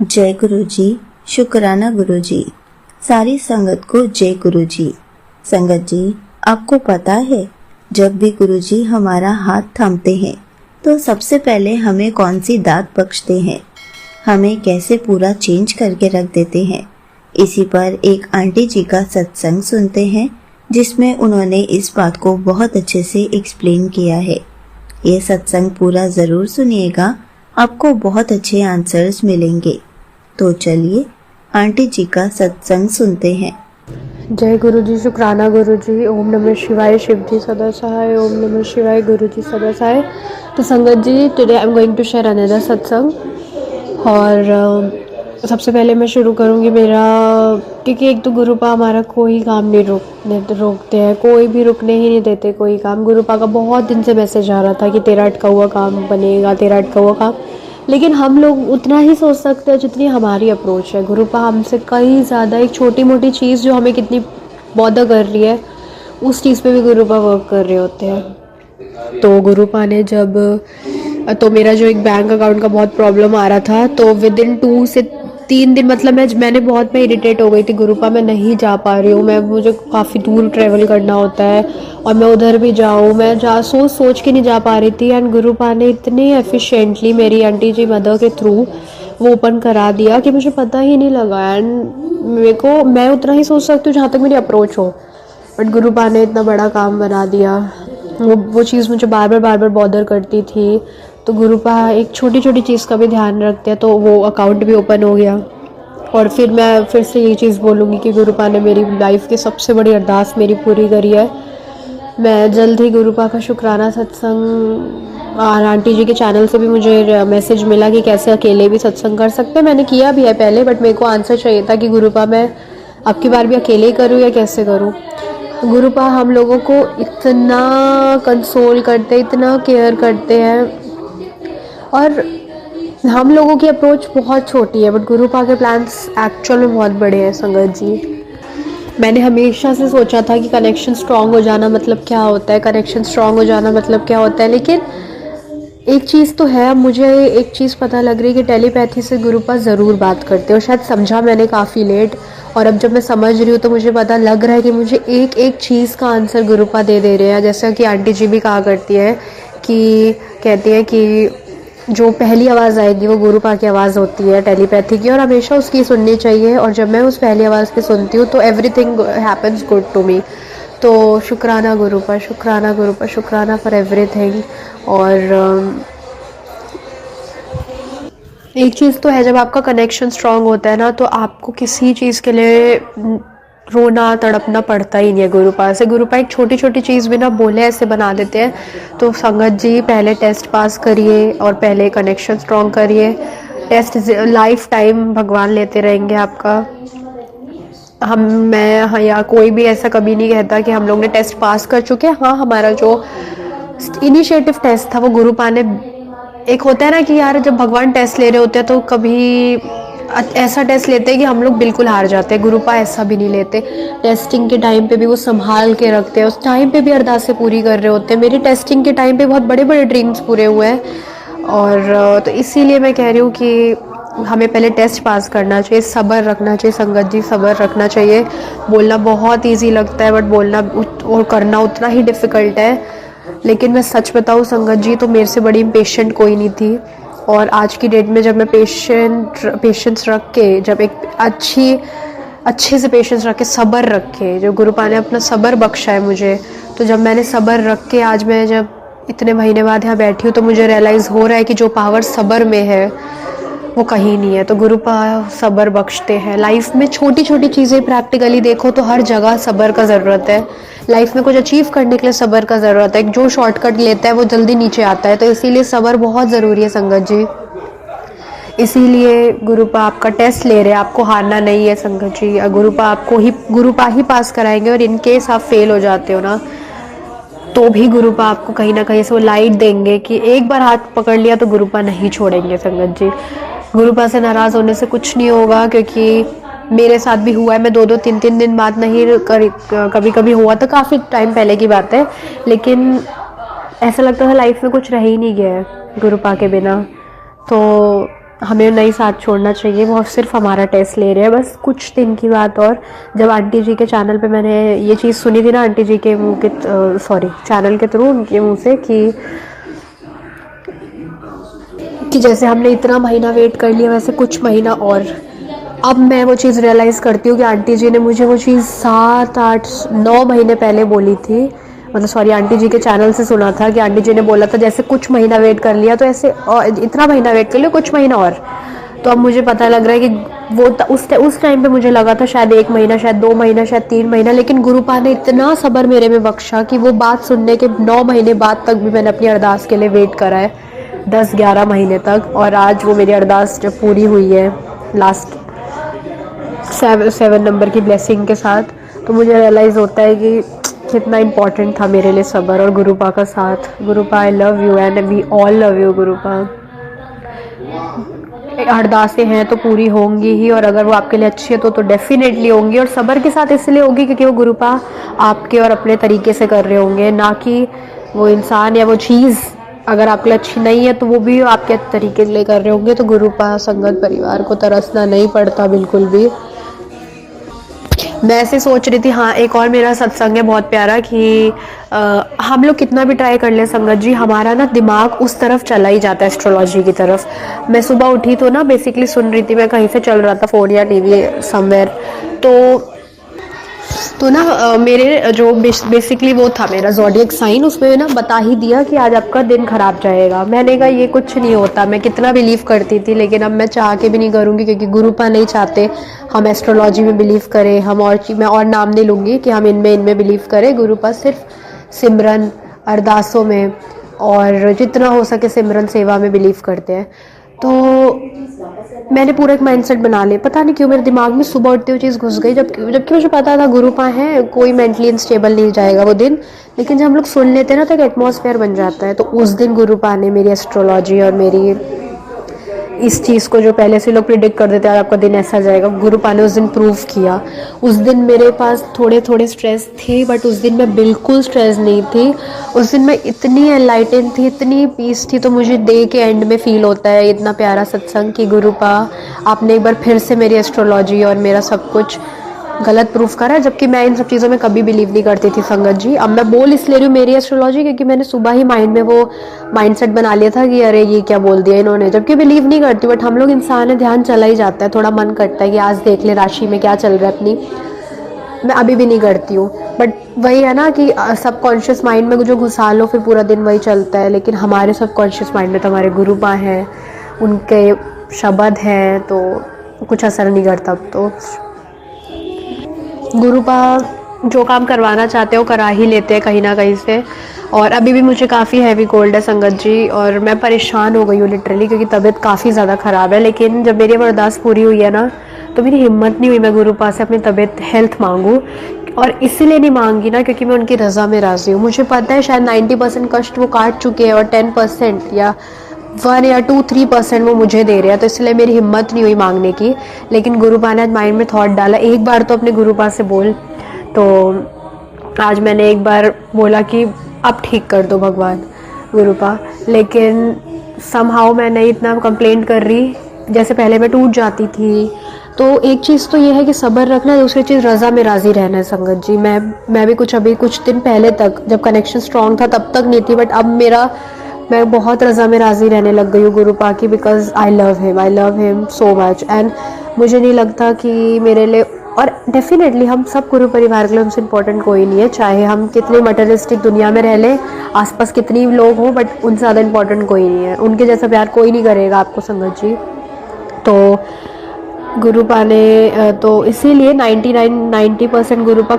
जय गुरु जी। शुक्राना गुरु जी। सारी संगत को जय गुरु जी। संगत जी, आपको पता है जब भी गुरु जी हमारा हाथ थामते हैं तो सबसे पहले हमें कौन सी दात बख्शते हैं, हमें कैसे पूरा चेंज करके रख देते हैं। इसी पर एक आंटी जी का सत्संग सुनते हैं जिसमें उन्होंने इस बात को बहुत अच्छे से एक्सप्लेन किया है। ये सत्संग पूरा जरूर सुनिएगा, आपको बहुत अच्छे आंसर्स मिलेंगे। तो चलिए आंटी जी का सत्संग सुनते हैं। जय गुरु जी। शुक्राना गुरु जी। ओम नमः शिवाय। शिव जी सदा सहाय। ओम नमः शिवाय। गुरु जी सदा सहाय। तो संगत जी, today I am going to share another satsang. और सबसे पहले मैं शुरू करूँगी मेरा, क्योंकि एक तो गुरुपा हमारा कोई काम नहीं रोकते हैं, कोई भी रुकने ही नहीं देते कोई काम। गुरुपा का बहुत दिन से मैसेज आ रहा था कि तेरा अटका हुआ काम बनेगा, तेरा अटका हुआ काम। लेकिन हम लोग उतना ही सोच सकते हैं जितनी हमारी अप्रोच है। गुरुपा हमसे कई ज़्यादा, एक छोटी मोटी चीज़ जो हमें कितनी बॉदर कर रही है उस चीज़ पे भी गुरुपा वर्क कर रहे होते हैं। तो गुरुपा ने जब, तो मेरा जो एक बैंक अकाउंट का बहुत प्रॉब्लम आ रहा था, तो विद इन 2 से 3 दिन, मतलब मैं इरिटेट हो गई थी। गुरुपा मैं नहीं जा पा रही हूँ, मुझे काफ़ी दूर ट्रैवल करना होता है और मैं उधर भी जाऊँ, मैं सोच के नहीं जा पा रही थी। एंड गुरुपा ने इतने एफिशिएंटली मेरी आंटी जी मदर के थ्रू वो ओपन करा दिया कि मुझे पता ही नहीं लगा। एंड मैं उतना ही सोच सकती हूँ जहाँ तक मेरी अप्रोच हो, बट गुरुपा ने इतना बड़ा काम बना दिया। वो चीज़ मुझे बार बार बॉदर करती थी। तो गुरुपा एक छोटी छोटी चीज़ का भी ध्यान रखते हैं, तो वो अकाउंट भी ओपन हो गया। और फिर मैं फिर से यही चीज़ बोलूँगी कि गुरुपा ने मेरी लाइफ की सबसे बड़ी अरदास मेरी पूरी करी है। मैं जल्द ही गुरुपा का शुक्राना सत्संग, और आंटी जी के चैनल से भी मुझे मैसेज मिला कि कैसे अकेले भी सत्संग कर सकते हैं। मैंने किया भी है पहले, बट मेरे को आंसर चाहिए था कि गुरुपा मैं अब की बार भी अकेले ही करूँ या कैसे करूँ। गुरुपा हम लोगों को इतना कंसोल करते, इतना केयर करते हैं, और हम लोगों की अप्रोच बहुत छोटी है बट गुरुपा के प्लान्स एक्चुअल में बहुत बड़े हैं। संगत जी, मैंने हमेशा से सोचा था कि कनेक्शन स्ट्रांग हो जाना मतलब क्या होता है, कनेक्शन स्ट्रांग हो जाना मतलब क्या होता है। लेकिन एक चीज़ तो है, मुझे एक चीज़ पता लग रही है कि टेलीपैथी से गुरुपा ज़रूर बात करते हैं, और शायद समझा मैंने काफ़ी लेट। और अब जब मैं समझ रही हूँ तो मुझे पता लग रहा है कि मुझे एक एक चीज़ का आंसर गुरुपा दे रहे हैं। जैसा कि आंटी जी भी कहा करती है कि, कहती है कि जो पहली आवाज़ आएगी वो गुरुपा की आवाज़ होती है टेलीपैथी की, और हमेशा उसकी सुननी चाहिए। और जब मैं उस पहली आवाज़ की सुनती हूँ तो everything happens good to me. तो शुक्राना गुरुपा, शुक्राना गुरुपा, शुक्राना फॉर एवरीथिंग। और एक चीज़ तो है, जब आपका कनेक्शन स्ट्रांग होता है ना, तो आपको किसी चीज़ के लिए रोना तड़पना पड़ता ही नहीं है। गुरुपा से, गुरुपा एक छोटी छोटी चीज़ बिना बोले ऐसे बना देते हैं। तो संगत जी, पहले टेस्ट पास करिए और पहले कनेक्शन स्ट्रांग करिए। टेस्ट लाइफ टाइम भगवान लेते रहेंगे आपका। मैं या कोई भी ऐसा कभी नहीं कहता कि हम लोग ने टेस्ट पास कर चुके हैं। हाँ, हमारा जो इनिशिएटिव टेस्ट था वो गुरुपा ने, एक होता है ना कि यार जब भगवान टेस्ट ले रहे होते हैं तो कभी ऐसा टेस्ट लेते हैं कि हम लोग बिल्कुल हार जाते हैं। गुरुपा ऐसा भी नहीं लेते। टेस्टिंग के टाइम पे भी वो संभाल के रखते हैं, उस टाइम पे भी अरदासें पूरी कर रहे होते हैं। मेरी टेस्टिंग के टाइम पे बहुत बड़े बड़े ड्रीम्स पूरे हुए हैं। और तो इसीलिए मैं कह रही हूँ कि हमें पहले टेस्ट पास करना चाहिए, सब्र रखना चाहिए। संगत जी, सब्र रखना चाहिए। बोलना बहुत ईजी लगता है बट बोलना और करना उतना ही डिफ़िकल्ट है। लेकिन मैं सच बताऊँ संगत जी, तो मेरे से बड़ी इम्पेशेंट कोई नहीं थी। और आज की डेट में जब मैं पेशेंस रख के, जब एक अच्छे से पेशेंस रख के, सब्र रख के, जो गुरुपा ने अपना सब्र बख्शा है मुझे, तो जब मैंने सब्र रख के, आज मैं जब इतने महीने बाद यहाँ बैठी हूँ तो मुझे रियलाइज़ हो रहा है कि जो पावर सब्र में है वो कहीं नहीं है। तो गुरुपा सब्र बख्शते हैं। लाइफ में छोटी छोटी चीज़ें प्रैक्टिकली देखो तो हर जगह सब्र का ज़रूरत है। लाइफ में कुछ अचीव करने के लिए सब्र का ज़रूरत है। जो शॉर्टकट लेता है वो जल्दी नीचे आता है, तो इसीलिए सब्र बहुत ज़रूरी है संगत जी। इसीलिए गुरुपा आपका टेस्ट ले रहे हैं, आपको हारना नहीं है संगत जी। गुरुपा ही पास कराएंगे। और इनकेस आप फेल हो जाते हो ना, तो भी गुरुपा आपको कहीं ना कहीं से वो लाइट देंगे कि एक बार हाथ पकड़ लिया तो गुरुपा नहीं छोड़ेंगे संगत जी। गुरुपा से नाराज़ होने से कुछ नहीं होगा, क्योंकि मेरे साथ भी हुआ है। मैं 2-2 3-3 दिन बाद नहीं कभी कभी हुआ तो काफ़ी टाइम पहले की बात है, लेकिन ऐसा लगता था लाइफ में कुछ रह ही नहीं गया है गुरुपा के बिना। तो हमें नहीं साथ छोड़ना चाहिए, वो सिर्फ हमारा टेस्ट ले रहे हैं। बस कुछ दिन की बात। और जब आंटी जी के चैनल पे मैंने ये चीज़ सुनी थी ना, आंटी जी के मुँह के चैनल के थ्रू उनके मुँह से कि जैसे हमने इतना महीना वेट कर लिया वैसे कुछ महीना और। अब मैं वो चीज़ रियलाइज़ करती हूँ कि आंटी जी ने मुझे वो चीज़ 7, 8, 9 महीने पहले बोली थी। मतलब सॉरी, आंटी जी के चैनल से सुना था कि आंटी जी ने बोला था जैसे कुछ महीना वेट कर लिया तो ऐसे और इतना महीना वेट कर लिया, कुछ महीना और। तो अब मुझे पता लग रहा है कि वो उस टाइम पे मुझे लगा था शायद 1 महीना, शायद 2 महीना, शायद 3 महीना, लेकिन गुरुपा ने इतना सब्र मेरे में बख्शा कि वो बात सुनने के 9 महीने बाद तक भी मैंने अपनी अरदास के लिए वेट करा है, 10-11 महीने तक। और आज वो मेरी अरदास जब पूरी हुई है लास्ट 7 नंबर की ब्लेसिंग के साथ, तो मुझे रियलाइज़ होता है कि कितना इम्पोर्टेंट था मेरे लिए सब्र और गुरुपा का साथ। Gurupa, I love you and we all love you Gurupa. अरदासें हैं तो पूरी होंगी ही, और अगर वो आपके लिए अच्छी है तो डेफिनेटली होंगी। और सब्र के साथ इसलिए होगी क्योंकि वो गुरुपा आपके और अपने तरीके से कर रहे होंगे, ना कि वो इंसान या वो चीज़ अगर आपके लिए अच्छी नहीं है तो वो भी आपके तरीके से कर रहे होंगे। तो गुरुपा संगत परिवार को तरसना नहीं पड़ता बिल्कुल भी। मैं ऐसे सोच रही थी, हाँ एक और मेरा सत्संग है बहुत प्यारा कि हम लोग कितना भी ट्राई कर ले संगत जी, हमारा ना दिमाग उस तरफ चला ही जाता है, एस्ट्रोलॉजी की तरफ। मैं सुबह उठी तो ना बेसिकली सुन रही थी, मैं कहीं से चल रहा था फ़ोन या टीवी समवेयर, तो ना मेरे जो बेसिकली वो था मेरा ज़ोडिएक साइन, उसमें ना बता ही दिया कि आज आपका दिन खराब जाएगा। मैंने कहा ये कुछ नहीं होता, मैं कितना बिलीव करती थी, लेकिन अब मैं चाह के भी नहीं करूँगी क्योंकि गुरुपा नहीं चाहते हम एस्ट्रोलॉजी में बिलीव करें। हम और मैं और नाम नहीं लूँगी कि हम इनमें बिलीव करें। गुरुपा सिर्फ सिमरन, अरदासों में और जितना हो सके सिमरन सेवा में बिलीव करते हैं। तो मैंने पूरा एक माइंडसेट बना लिया, पता नहीं क्यों मेरे दिमाग में सुबह उठते हुए चीज़ घुस गई, जबकि मुझे पता था गुरुपा है, कोई मेंटली अनस्टेबल नहीं जाएगा वो दिन, लेकिन जब हम लोग सुन लेते हैं ना तो एक एटमॉस्फेयर बन जाता है। तो उस दिन गुरुपा ने मेरी एस्ट्रोलॉजी और मेरी इस चीज़ को जो पहले से लोग प्रिडिक्ट कर देते हैं आपका दिन ऐसा जाएगा, गुरुपा ने उस दिन प्रूव किया। उस दिन मेरे पास थोड़े स्ट्रेस थे, बट उस दिन मैं बिल्कुल स्ट्रेस नहीं थी। उस दिन मैं इतनी एनलाइटन थी, इतनी पीस थी। तो मुझे डे के एंड में फील होता है इतना प्यारा सत्संग कि गुरुपा आपने एक बार फिर से मेरी एस्ट्रोलॉजी और मेरा सब कुछ गलत प्रूफ करा, जबकि मैं इन सब चीज़ों में कभी बिलीव नहीं करती थी संगत जी। अब मैं बोल इसलिए रही हूँ मेरी एस्ट्रोलॉजी क्योंकि मैंने सुबह ही माइंड में वो माइंडसेट बना लिया था कि अरे ये क्या बोल दिया इन्होंने, जबकि बिलीव नहीं करती। बट हम लोग इंसान है, ध्यान चला ही जाता है, थोड़ा मन करता है कि आज देख ले राशि में क्या चल रहा है अपनी। मैं अभी भी नहीं करती हूँ, बट वही है ना कि सबकॉन्शियस माइंड में जो घुसा लो फिर पूरा दिन वही चलता है। लेकिन हमारे सबकॉन्शियस माइंड में तो हमारे गुरुपा हैं, उनके शब्द हैं, तो कुछ असर नहीं करता। अब तो गुरुपा जो काम करवाना चाहते हो करा ही लेते हैं कहीं ना कहीं से। और अभी भी मुझे काफ़ी हैवी कोल्ड है संगत जी, और मैं परेशान हो गई हूँ लिटरली क्योंकि तबीयत काफ़ी ज़्यादा ख़राब है। लेकिन जब मेरी अरदास पूरी हुई है ना तो मेरी हिम्मत नहीं हुई मैं गुरुपा से अपनी तबीयत हेल्थ मांगूँ, और इसीलिए नहीं मांगी ना क्योंकि मैं उनकी रज़ा में राज़ी हूँ। मुझे पता है शायद 90% कष्ट वो काट चुके हैं और 10% या 1 या 2-3% वो मुझे दे रहे हैं, तो इसलिए मेरी हिम्मत नहीं हुई मांगने की। लेकिन गुरुपा ने आज माइंड में थॉट डाला, एक बार तो अपने गुरुपा से बोल। तो आज मैंने एक बार बोला कि अब ठीक कर दो भगवान गुरुपा, लेकिन समहाउ मैं नहीं इतना कंप्लेंट कर रही जैसे पहले मैं टूट जाती थी। तो एक चीज़ तो ये है कि सब्र रखना, दूसरी चीज़ रज़ा में राज़ी रहना है संगत जी। मैं भी कुछ दिन पहले तक जब कनेक्शन स्ट्रॉन्ग था तब तक नहीं थी, बट अब मैं बहुत रज़ा में राज़ी रहने लग गई हूँ गुरुपा की, because I love him so much. And मुझे नहीं लगता कि मेरे लिए, और डेफिनेटली हम सब गुरु परिवार के लिए हमसे इम्पोर्टेंट कोई नहीं है, चाहे हम कितनी मटेरियलिस्टिक दुनिया में रह लें, आसपास कितनी लोग हों, बट उनसे ज़्यादा इम्पोर्टेंट कोई नहीं है। उनके जैसा प्यार कोई नहीं करेगा आपको संगत जी। तो गुरुपा ने तो इसीलिए 90% गुरुपा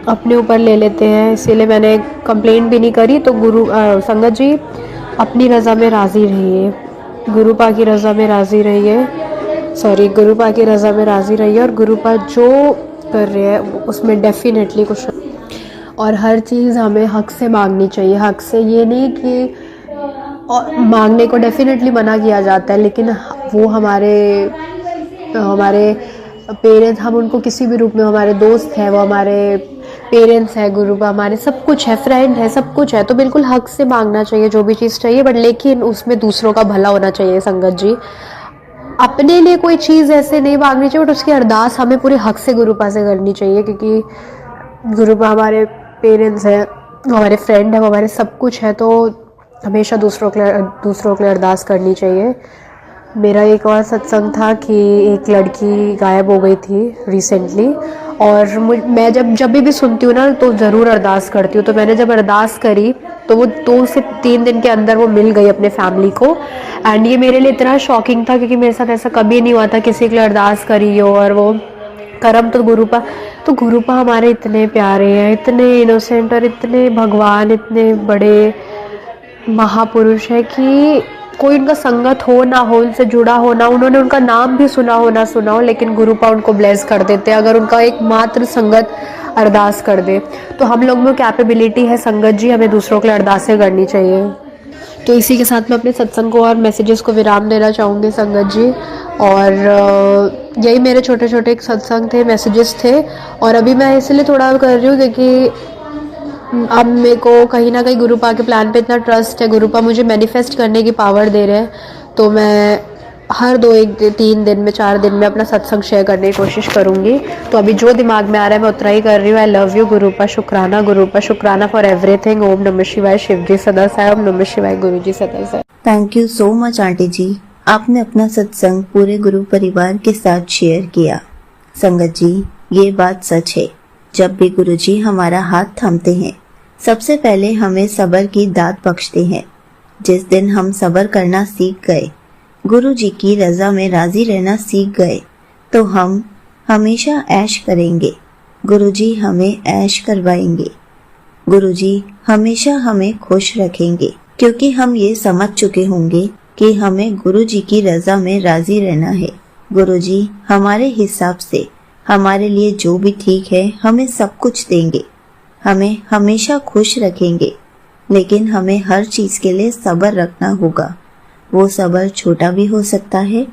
अपने ऊपर ले लेते हैं, इसीलिए मैंने कंप्लेंट भी नहीं करी। तो संगत जी अपनी रज़ा में राज़ी रहिए, गुरुपा की रज़ा में राज़ी रहिए, गुरुपा की रज़ा में राज़ी रहिए, और गुरुपा जो कर रहे हैं उसमें डेफिनेटली कुछ। और हर चीज़ हमें हक से मांगनी चाहिए, हक से, ये नहीं कि और मांगने को डेफिनेटली मना किया जाता है, लेकिन वो हमारे पेरेंट्स, हम उनको किसी भी रूप में, हमारे दोस्त हैं, वो हमारे पेरेंट्स है, गुरुपा हमारे सब कुछ है, फ्रेंड है, सब कुछ है, तो बिल्कुल हक से मांगना चाहिए जो भी चीज़ चाहिए, बट लेकिन उसमें दूसरों का भला होना चाहिए संगत जी। अपने लिए कोई चीज़ ऐसे नहीं मांगनी चाहिए, बट उसकी अरदास हमें पूरे हक से गुरुपा से करनी चाहिए, क्योंकि गुरुपा हमारे पेरेंट्स हैं, हमारे फ्रेंड है, वो हमारे सब कुछ है, तो हमेशा दूसरों के लिए अरदास करनी चाहिए। मेरा एक और सत्संग था कि एक लड़की गायब हो गई थी रिसेंटली, और मैं जब भी सुनती हूँ ना तो ज़रूर अरदास करती हूँ। तो मैंने जब अरदास करी तो वो 2 से 3 दिन के अंदर वो मिल गई अपने फैमिली को। एंड ये मेरे लिए इतना शॉकिंग था, क्योंकि मेरे साथ ऐसा कभी नहीं हुआ था किसी के लिए अरदास करी हो और वो करम। तो गुरुपा हमारे इतने प्यारे हैं, इतने इनोसेंट और इतने भगवान, इतने बड़े महापुरुष है कि कोई उनका संगत हो ना हो, उनसे जुड़ा हो ना, उन्होंने उनका नाम भी सुना हो ना सुना हो, लेकिन गुरुपा उनको ब्लेस कर देते हैं अगर उनका एक मात्र संगत अरदास कर दे। तो हम लोग में कैपेबिलिटी है संगत जी, हमें दूसरों के लिए अरदासें करनी चाहिए। तो इसी के साथ मैं अपने सत्संग को और मैसेजेस को विराम देना चाहूँगी संगत जी। और यही मेरे छोटे छोटे सत्संग थे, मैसेजेस थे, और अभी मैं इसलिए थोड़ा कर रही हूँ क्योंकि अब मेरे को कहीं ना कहीं गुरुपा के प्लान पे इतना ट्रस्ट है, गुरुपा मुझे मैनिफेस्ट करने की पावर दे रहे हैं। तो मैं हर 3 दिन में 4 दिन में अपना सत्संग शेयर करने की कोशिश करूँगी। तो अभी जो दिमाग में आ रहा है मैं उतना ही कर रही हूँ। आई लव यू गुरुपा, शुक्राना फॉर एवरीथिंग। ओम नमः शिवाय, शिव जी सदा साई। ओम नमः शिवाय, गुरु जी सदा साई। Thank you so much aunty ji, आपने अपना सत्संग पूरे गुरु परिवार के साथ शेयर किया। संगत जी, ये बात सच है, जब भी गुरु जी हमारा हाथ थामते हैं सबसे पहले हमें सब्र की दात बख्शते हैं। जिस दिन हम सब्र करना सीख गए, गुरु जी की रजा में राजी रहना सीख गए, तो हम हमेशा ऐश करेंगे। गुरु जी हमें ऐश करवाएंगे। गुरु जी हमेशा हमें खुश रखेंगे, क्योंकि हम ये समझ चुके होंगे कि हमें गुरु जी की रजा में राजी रहना है। गुरु जी हमारे हिसाब से हमारे लिए जो भी ठीक है हमें सब कुछ देंगे, हमें हमेशा खुश रखेंगे। लेकिन हमें हर चीज के लिए सब्र रखना होगा। वो सब्र छोटा भी हो सकता है,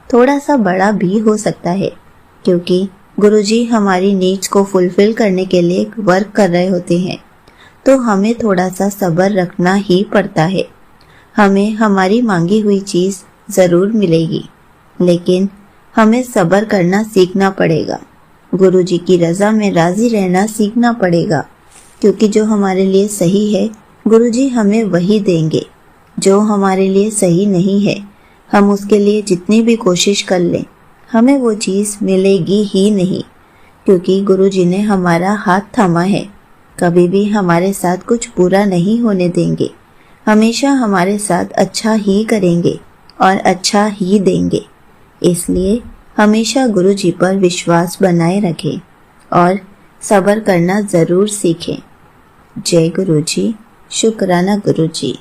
थोड़ा सा बड़ा भी हो सकता है, क्योंकि गुरुजी हमारी नीड्स को फुलफिल करने के लिए वर्क कर रहे होते हैं। तो हमें थोड़ा सा सब्र रखना ही पड़ता है। हमें हमारी मांगी हुई चीज जरूर मिलेगी, लेकिन हमें सब्र करना सीखना पड़ेगा। गुरुजी की रजा में राजी रहना सीखना पड़ेगा, क्योंकि जो हमारे लिए सही है गुरुजी हमें वही देंगे। जो हमारे लिए सही नहीं है, हम उसके लिए जितनी भी कोशिश कर लें, हमें वो चीज़ मिलेगी ही नहीं, क्योंकि गुरुजी ने हमारा हाथ थामा है। कभी भी हमारे साथ कुछ बुरा नहीं होने देंगे, हमेशा हमारे साथ अच्छा ही करेंगे और अच्छा ही देंगे। इसलिए हमेशा गुरुजी पर विश्वास बनाए रखें और सब्र करना जरूर सीखें। जय गुरुजी, शुक्राना गुरुजी।